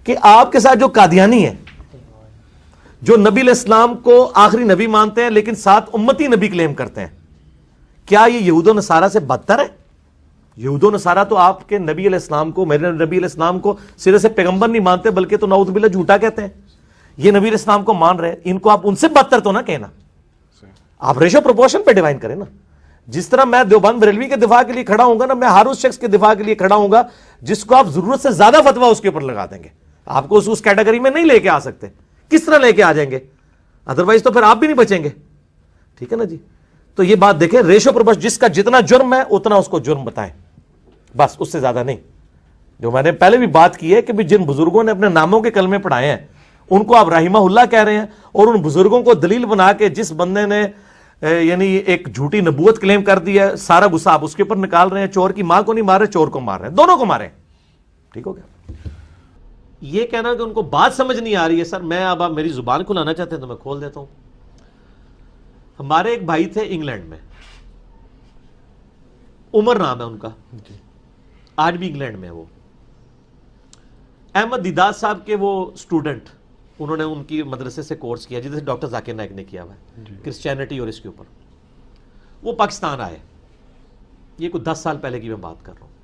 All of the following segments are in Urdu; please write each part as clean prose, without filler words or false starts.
کہ آپ کے ساتھ جو قادیانی ہے، جو نبی علیہ السلام کو آخری نبی مانتے ہیں لیکن ساتھ امتی نبی کلیم کرتے ہیں، کیا یہ یہود و نصارہ سے بدتر ہے؟ یہود و نصارہ تو آپ کے نبی علیہ السلام کو، میرے نبی علیہ السلام کو سرے سے پیغمبر نہیں مانتے، بلکہ تو نعوذ باللہ جھوٹا کہتے ہیں. یہ نبی علیہ السلام کو مان رہے ہیں، ان کو آپ ان سے بدتر تو نہ کہنا. آپ ریشو پروپورشن پہ ڈیوائن کریں نا. جس طرح میں دیوبند بریلوی کے دفاع کے لیے کھڑا ہوں گا نا، میں ہر اس شخص کے دفاع کے لیے کھڑا ہوں گا جس کو آپ ضرورت سے زیادہ فتویٰ اس کے اوپر لگا دیں گے. آپ کو اس کیٹیگری میں نہیں لے کے آ سکتے. کس طرح لے کے آ جائیں گے؟ ادروائز تو پھر آپ بھی نہیں بچیں گے. ٹھیک ہے نا جی. تو یہ بات دیکھیں، ریشو پروپورشن، جس کا جتنا جرم ہے اتنا اس کو جرم بتائیں، بس اس سے زیادہ نہیں. جو میں نے پہلے بھی بات کی ہے کہ جن بزرگوں نے اپنے ناموں کے کلمے پڑھائے ہیں ان کو آپ رحمہ اللہ کہہ رہے ہیں، اور ان بزرگوں کو دلیل بنا کے جس بندے نے یعنی ایک جھوٹی نبوت کلیم کر دی ہے، سارا غصہ آپ اس کے اوپر نکال رہے ہیں. چور کی ماں کو نہیں مار رہے، چور کو مار رہے ہیں، دونوں کو مارے. ٹھیک ہو گیا. یہ کہنا کہ ان کو بات سمجھ نہیں آ رہی ہے، سر میں اب آپ میری زبان کھلانا چاہتے ہیں تو میں کھول دیتا ہوں. ہمارے ایک بھائی تھے انگلینڈ میں، عمر نام ہے ان کا، آج بھی انگلینڈ میں. وہ احمد دیدار صاحب کے وہ اسٹوڈنٹ، انہوں نے ان کی مدرسے سے کورس کیا جیسے ڈاکٹر ذاکر نائک نے کیا ہوا ہے کرسچینٹی اور اس کے اوپر. وہ پاکستان آئے، یہ کوئی 10 سال پہلے کی میں بات کر رہا ہوں.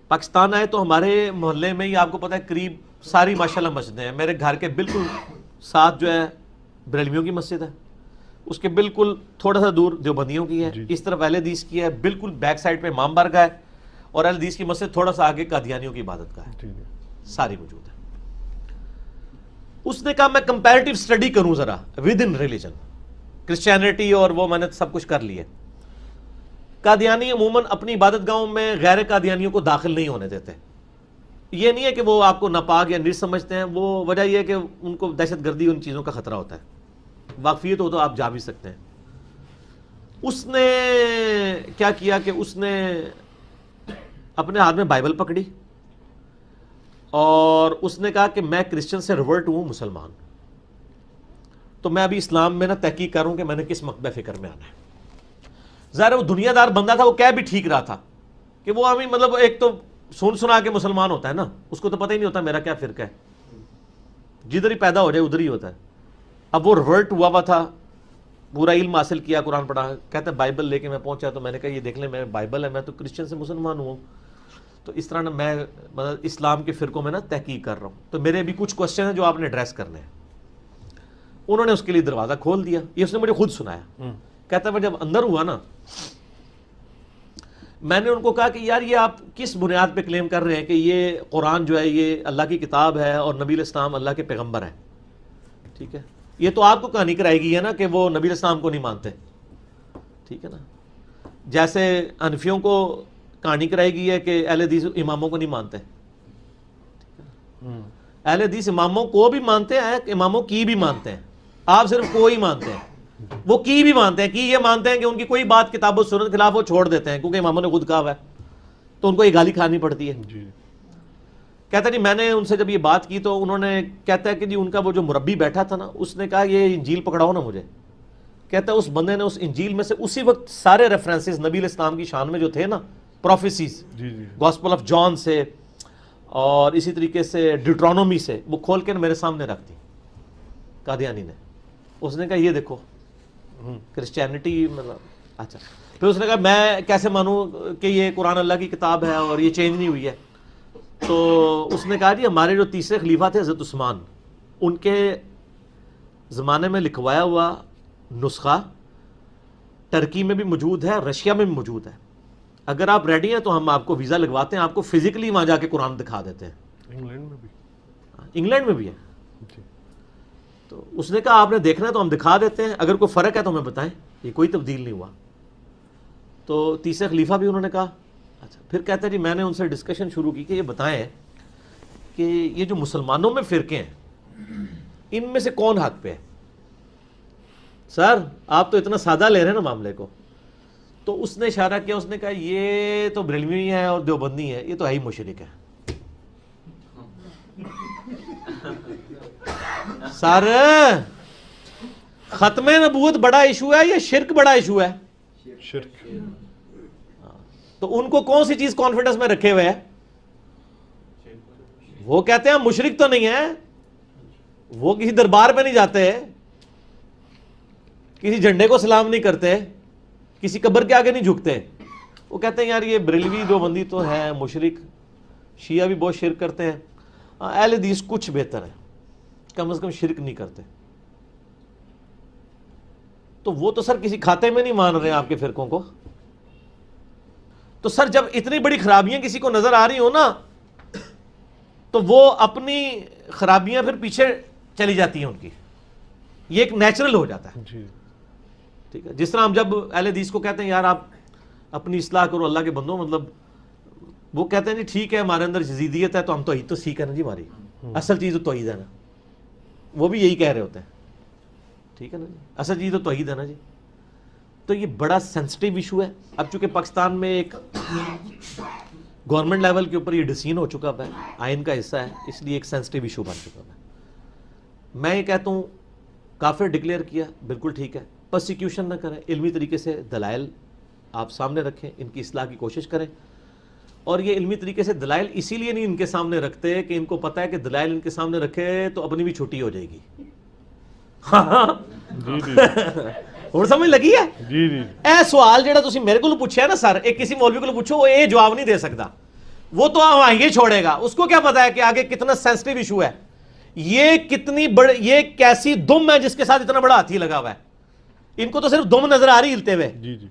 پاکستان آئے تو ہمارے محلے میں ہی آپ کو پتا ہے قریب ساری ماشاءاللہ مسجدیں ہیں. میرے گھر کے بالکل ساتھ جو ہے بریلویوں کی مسجد ہے، اس کے بالکل تھوڑا سا دور دیوبندیوں کی ہے، اس طرف اہل حدیث کی ہے، بالکل بیک سائڈ پہ امام بارگاہ ہے، اور اہل حدیث کی مسجد تھوڑا سا آگے قادیانیوں کی عبادت کا ہے. ساری موجود ہے. اس نے کہا میں کمپیریٹیو اسٹڈی کروں ذرا ود ان ریلیجن، کرسچینٹی اور وہ میں نے سب کچھ کر لیے. قادیانی عموماً اپنی عبادت گاہوں میں غیر قادیانیوں کو داخل نہیں ہونے دیتے. یہ نہیں ہے کہ وہ آپ کو ناپاک یا نجس سمجھتے ہیں، وہ وجہ یہ ہے کہ ان کو دہشت گردی ان چیزوں کا خطرہ ہوتا ہے. واقفیت ہو تو آپ جا بھی سکتے ہیں. اس نے کیا کیا کہ اس نے اپنے ہاتھ میں بائبل پکڑی اور اس نے کہا کہ میں کرسچن سے ریورٹ ہوں مسلمان. تو میں ابھی اسلام میں نا تحقیق کروں کہ میں نے کس مکتبہ فکر میں آنا ہے. ظاہر وہ دنیا دار بندہ تھا، وہ کہہ بھی ٹھیک رہا تھا کہ وہ ہمیں مطلب ایک تو سنا کے مسلمان ہوتا ہے نا، اس کو تو پتہ ہی نہیں ہوتا میرا کیا فرقہ ہے، جدھر ہی پیدا ہو جائے ادھر ہی ہوتا ہے. اب وہ ریورٹ ہوا تھا، پورا علم حاصل کیا، قرآن پڑھا. کہتا ہے بائبل لے کے میں پہنچا تو میں نے کہا یہ دیکھ لیں میں بائبل ہے، میں تو کرسچن سے مسلمان ہوں. تو اس طرح نا میں مطلب اسلام کے فرقوں میں نا تحقیق کر رہا ہوں، تو میرے بھی کچھ کوشچن ہیں جو آپ نے ایڈریس کرنے ہیں. انہوں نے اس کے لیے دروازہ کھول دیا. یہ اس نے مجھے خود سنایا. کہتا ہے میں جب اندر ہوا نا، میں نے ان کو کہا کہ یار یہ آپ کس بنیاد پہ کلیم کر رہے ہیں کہ یہ قرآن جو ہے یہ اللہ کی کتاب ہے اور نبی علیہ السلام اللہ کے پیغمبر ہیں. ٹھیک ہے، یہ تو آپ کو کہانی کرائی گئی ہے نا کہ وہ نبی علیہ السلام کو نہیں مانتے. ٹھیک ہے نا، جیسے حنفیوں کو کہانی کرائی گئی ہے کہ اہل حدیث اماموں کو نہیں مانتے. اہل حدیث اماموں کو بھی مانتے ہیں، اماموں کی بھی مانتے ہیں. آپ صرف کوئی مانتے ہیں، وہ کی بھی مانتے ہیں. کی یہ مانتے ہیں کہ ان کی کوئی بات کتاب و سنت خلاف وہ چھوڑ دیتے ہیں کیونکہ اماموں نے خود کہا ہوا ہے، تو ان کو یہ گالی کھانی پڑتی ہے. کہتا نہیں میں نے ان سے جب یہ بات کی تو انہوں نے کہتا ہے کہ جی ان کا وہ جو مربی بیٹھا تھا نا، اس نے کہا یہ انجیل پکڑاؤ نا مجھے. کہتا ہے اس بندے نے اس انجیل میں سے اسی وقت سارے ریفرنسز نبی علیہ السلام کی شان میں جو تھے نا، پروفیسیز، گاسپل آف جان سے اور اسی طریقے سے ڈیوٹرانومی سے، وہ کھول کے میرے سامنے رکھ دی قادیانی نے. اس نے کہا یہ دیکھو کرسچینٹی مطلب اچھا. پھر اس نے کہا میں کیسے مانوں کہ یہ قرآن اللہ کی کتاب ہے اور یہ چینج نہیں ہوئی ہے. تو اس نے کہا جی ہمارے جو تیسرے خلیفہ تھے حضرت عثمان، ان کے زمانے میں لکھوایا ہوا نسخہ ترکی میں بھی موجود ہے، رشیا میں بھی موجود ہے. اگر آپ ریڈی ہیں تو ہم آپ کو ویزا لگواتے ہیں، آپ کو فزیکلی وہاں جا کے قرآن دکھا دیتے ہیں. انگلینڈ میں بھی ہے. تو اس نے کہا آپ نے دیکھنا ہے تو ہم دکھا دیتے ہیں، اگر کوئی فرق ہے تو ہمیں بتائیں. یہ کوئی تبدیل نہیں ہوا. تو تیسرے خلیفہ بھی انہوں نے کہا اچھا. پھر کہتا ہے جی میں نے ان سے ڈسکشن شروع کی کہ یہ بتائیں کہ یہ جو مسلمانوں میں فرقے ہیں ان میں سے کون حق پہ ہے. سر آپ تو اتنا سادہ لے رہے ہیں نا معاملے کو. تو اس نے اشارہ کیا، اس نے کہا یہ تو بریلوی ہے اور دیوبندی ہے، یہ تو ہے ہی مشرک ہے. سر ختم نبوت بڑا ایشو ہے یا شرک بڑا ایشو ہے؟ شرک. تو ان کو کون سی چیز کانفیڈنس میں رکھے ہوئے ہے؟ وہ کہتے ہیں ہم مشرک تو نہیں ہیں, وہ کسی دربار پہ نہیں جاتے, کسی جھنڈے کو سلام نہیں کرتے, کسی قبر کے آگے نہیں جھکتے. وہ کہتے ہیں یار یہ بریلوی دیوبندی تو ہے مشرک, شیعہ بھی بہت شرک کرتے ہیں, اہل حدیث کچھ بہتر ہے, کم از کم شرک نہیں کرتے. تو وہ تو سر کسی کھاتے میں نہیں مان رہے ہیں آپ کے فرقوں کو. تو سر جب اتنی بڑی خرابیاں کسی کو نظر آ رہی ہو نا, تو وہ اپنی خرابیاں پھر پیچھے چلی جاتی ہیں ان کی, یہ ایک نیچرل ہو جاتا ہے. ٹھیک ہے, جس طرح ہم جب اہل حدیث کو کہتے ہیں یار آپ اپنی اصلاح کرو اللہ کے بندوں, مطلب وہ کہتے ہیں جی ٹھیک ہے ہمارے اندر یزیدیت ہے تو ہم توحید تو سیکھ ہے نا جی, ہماری اصل چیز تو توحید ہے نا. وہ بھی یہی کہہ رہے ہوتے ہیں, ٹھیک ہے نا جی, اصل چیز تو توحید ہے نا جی. تو یہ بڑا سینسٹیو ایشو ہے. اب چونکہ پاکستان میں ایک گورنمنٹ لیول کے اوپر یہ ڈیسیژن ہو چکا ہے, آئین کا حصہ ہے, اس لیے ایک سینسٹیو ایشو بن چکا ہے. میں یہ کہتا ہوں کافر ڈکلیئر کیا بالکل ٹھیک ہے, پرسیکیوشن نہ کریں, علمی طریقے سے دلائل آپ سامنے رکھیں, ان کی اصلاح کی کوشش کریں. اور یہ علمی طریقے سے دلائل اسی لیے نہیں ان کے سامنے رکھتے کہ ان کو پتہ ہے کہ دلائل ان کے سامنے رکھے تو اپنی بھی چھٹی ہو جائے گی. ہاں اور سمجھ لگی ہے جی جی. اے سوال جڑا تسی میرے کو پوچھا ہے نا سر, ایک کسی مولوی کو پوچھو وہ یہ جواب نہیں دے سکتا, وہ تو آگے چھوڑے گا. اس کو کیا پتا ہے کہ آگے کتنا سینسٹیو ایشو ہے, یہ کتنی بڑی, یہ کیسی دم ہے جس کے ساتھ اتنا بڑا ہاتھی لگا ہوا ہے. ان کو تو صرف دم نظر آ رہی ہلتے ہوئے, جی جی.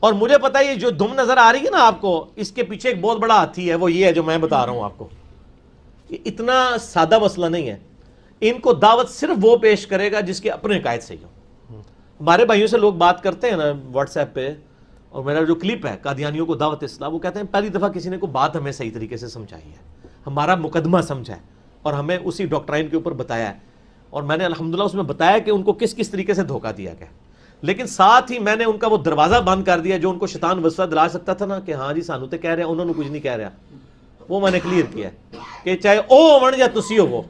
اور مجھے پتا ہے یہ جو دم نظر آ رہی ہے نا آپ کو, اس کے پیچھے ایک بہت بڑا ہاتھی ہے, وہ یہ ہے جو میں بتا رہا ہوں آپ کو. یہ اتنا سادہ مسئلہ نہیں ہے. ان کو دعوت صرف وہ پیش کرے گا جس کے اپنے عقائد صحیح ہو. ہمارے بھائیوں سے لوگ بات کرتے ہیں نا واٹس ایپ پہ, اور میرا جو کلپ ہے قادیانیوں کو دعوت اسلام, وہ کہتے ہیں پہلی دفعہ کسی نے کوئی بات ہمیں صحیح طریقے سے سمجھائی ہے, ہمارا مقدمہ سمجھا ہے اور ہمیں اسی ڈاکٹرائن کے اوپر بتایا ہے, اور میں نے الحمدللہ اس میں بتایا کہ ان کو کس کس طریقے سے دھوکہ دیا گیا. لیکن ساتھ ہی میں نے ان کا وہ دروازہ بند کر دیا جو ان کو شیطان وسوسہ دلا سکتا تھا نا کہ ہاں جی سانو تے کہہ رہے ہیں, انہوں نے کچھ نہیں کہہ رہا, وہ میں نے کلیئر کیا ہے کہ چاہے او ہون یا تسی ہو, وہ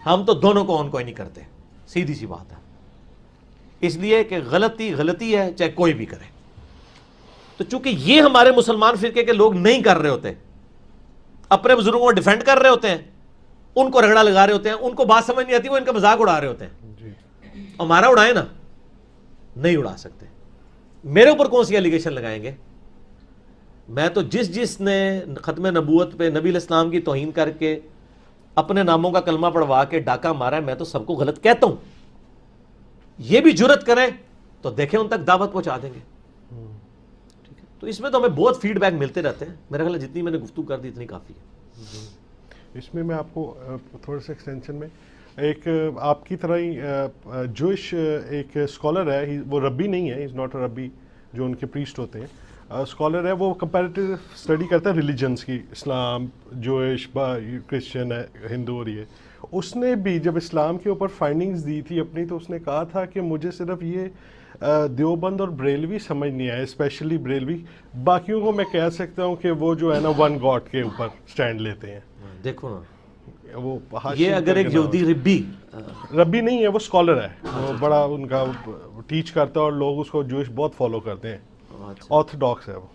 ہم تو دونوں کو آن کوئی نہیں کرتے. سیدھی سی بات ہے. اس لیے کہ غلطی غلطی ہے چاہے کوئی بھی کرے. تو چونکہ یہ ہمارے مسلمان فرقے کے لوگ نہیں کر رہے ہوتے, اپنے بزرگوں کو ڈیفینڈ کر رہے ہوتے ہیں, ان کو رگڑا لگا رہے ہوتے ہیں, ان کو بات سمجھ نہیں آتی, وہ ان کا مذاق اڑا رہے ہوتے ہیں. ہمارا اڑائے نا, نہیں اڑا سکتے. میرے اوپر کون سی ایلیگیشن لگائیں گے؟ میں تو جس نے ختم نبوت پہ نبی علیہ السلام کی توہین کر کے اپنے ناموں کا کلمہ پڑھوا کے ڈاکہ مارا ہے, میں تو سب کو غلط کہتا ہوں. یہ بھی جرت کریں تو دیکھیں ان تک دعوت پہنچا دیں گے. ٹھیک ہے, تو اس میں تو ہمیں بہت فیڈ بیک ملتے رہتے ہیں. میرا خیال ہے جتنی میں نے گفتگو کر دی اتنی کافی ہے. اس میں آپ کو تھوڑا سا ایکسٹینشن میں ایک آپ کی طرح ہی جوش ایک اسکالر ہے, وہ ربی نہیں ہے, از ناٹ اے ربی جو ان کے پریسٹ ہوتے ہیں, اسکالر ہے, وہ کمپیریٹیو اسٹڈی کرتا ہے ریلیجنس کی, اسلام, جوش, کرسچن ہے, ہندو اور یہ. اس نے بھی جب اسلام کے اوپر فائنڈنگز دی تھی اپنی, تو اس نے کہا تھا کہ مجھے صرف یہ دیوبند اور بریلوی سمجھ نہیں آئے, اسپیشلی بریلوی. باقیوں کو میں کہہ سکتا ہوں کہ وہ جو ہے نا ون گاڈ کے اوپر سٹینڈ لیتے ہیں. دیکھو نا, وہ یہ اگر ایک یہودی ربی نہیں ہے, وہ اسکالر ہے, وہ بڑا ان کا ٹیچ کرتا ہے اور لوگ اس کو جوش بہت فالو کرتے ہیں, آرتھوڈاکس ہے وہ.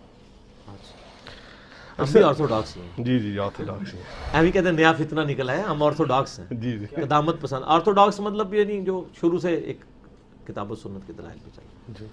ہم بھی آرتھوڈاکس ہیں. جی جی آرتھوڈاکس ہیں. ہم ہی کہتے ہیں نیا فتنہ نکلا ہے, ہم آرتھوڈاکس ہیں. جی جی قدامت پسند. آرتھوڈاکس مطلب یہ نہیں جو شروع سے ایک کتاب و سنت کے دلائل پہ چلا. جی